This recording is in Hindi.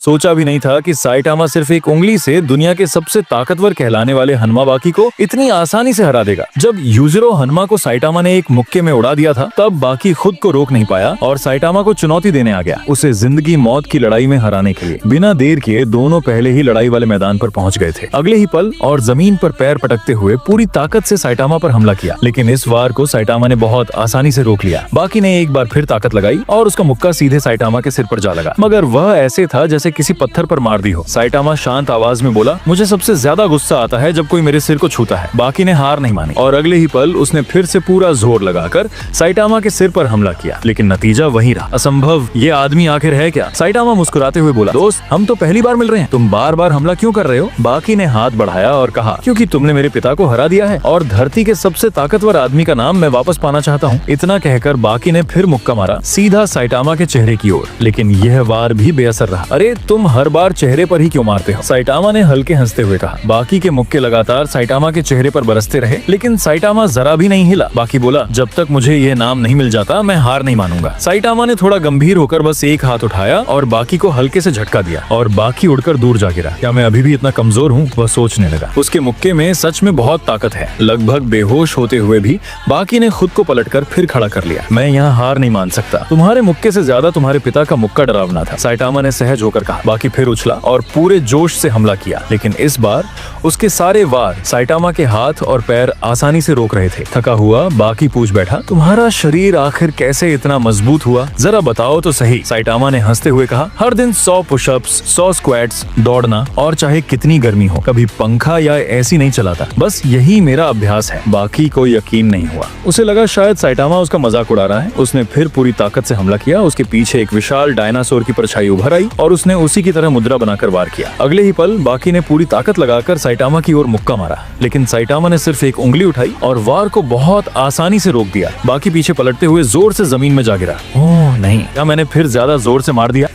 सोचा भी नहीं था कि साइटामा सिर्फ एक उंगली से दुनिया के सबसे ताकतवर कहलाने वाले हनुमा बाकी को इतनी आसानी से हरा देगा। जब यूजिरो हनुमा को साइटामा ने एक मुक्के में उड़ा दिया था, तब बाकी खुद को रोक नहीं पाया और साइटामा को चुनौती देने आ गया, उसे जिंदगी मौत की लड़ाई में हराने के लिए। बिना देर किए दोनों पहले ही लड़ाई वाले मैदान पर पहुंच गए थे। अगले ही पल और जमीन पर पैर पटकते हुए पूरी ताकत से साइटामा पर हमला किया, लेकिन इस वार को साइटामा ने बहुत आसानी से रोक लिया। बाकी ने एक बार फिर ताकत लगाई और उसका मुक्का सीधे साइटामा के सिर पर जा लगा, मगर वह ऐसे था जैसे किसी पत्थर पर मार दी हो। साइटामा शांत आवाज में बोला, मुझे सबसे ज्यादा गुस्सा आता है जब कोई मेरे सिर को छूता है। बाकी ने हार नहीं मानी और अगले ही पल उसने फिर से पूरा जोर लगाकर साइटामा के सिर पर हमला किया, लेकिन नतीजा वही रहा। असंभव, ये आदमी आखिर है क्या? साइटामा मुस्कुराते हुए बोला, दोस्त, हम तो पहली बार मिल रहे हैं, तुम बार बार हमला क्यों कर रहे हो? बाकी ने हाथ बढ़ाया और कहा, क्योंकि तुमने मेरे पिता को हरा दिया है और धरती के सबसे ताकतवर आदमी का नाम मैं वापस पाना चाहता हूँ। इतना कहकर बाकी ने फिर मुक्का मारा, सीधा साइटामा के चेहरे की ओर, लेकिन यह वार भी बेअसर रहा। अरे तुम हर बार चेहरे पर ही क्यों मारते हो? साइटामा ने हल्के हंसते हुए कहा। बाकी के मुक्के लगातार साइटामा के चेहरे पर बरसते रहे, लेकिन साइटामा जरा भी नहीं हिला। बाकी बोला, जब तक मुझे ये नाम नहीं मिल जाता मैं हार नहीं मानूंगा। साइटामा ने थोड़ा गंभीर होकर बस एक हाथ उठाया और बाकी को हल्के से झटका दिया और बाकी उड़कर दूर जा गिरा। क्या मैं अभी भी इतना कमजोर हूँ? वह सोचने लगा। उसके मुक्के में सच में बहुत ताकत है। लगभग बेहोश होते हुए भी बाकी ने खुद को पलटकर फिर खड़ा कर लिया। मैं यहाँ हार नहीं मान सकता। तुम्हारे मुक्के से ज्यादा तुम्हारे पिता का मुक्का डरावना था, साइटामा ने सहज होकर कहा। बाकी फिर उछला और पूरे जोश से हमला किया, लेकिन इस बार उसके सारे वार साइटामा के हाथ और पैर आसानी से रोक रहे थे। थका हुआ बाकी पूछ बैठा, तुम्हारा शरीर आखिर कैसे इतना मजबूत हुआ? जरा बताओ तो सही। साइटामा ने हंसते हुए कहा, हर दिन 100 पुशअप्स, 100 स्क्वाट्स, दौड़ना, और चाहे कितनी गर्मी हो, कभी पंखा या एसी नहीं चलाता, बस यही मेरा अभ्यास है। बाकी को यकीन नहीं हुआ। उसे लगा शायद साइटामा उसका मजाक उड़ा रहा है। उसने फिर पूरी ताकत से हमला किया। उसके पीछे एक विशाल डायनासोर की परछाई उभर आई और उसने उसी की तरह मुद्रा बनाकर वार किया। अगले ही पल बाकी ने पूरी ताकत लगाकर साइटामा की ओर मुक्का मारा, लेकिन साइटामा ने सिर्फ एक उंगली उठाई और वार को बहुत आसानी से रोक दिया। बाकी पीछे पलटते हुए जोर से जमीन में जा गिरा। ओह नहीं, क्या मैंने फिर ज्यादा जोर से मार दिया?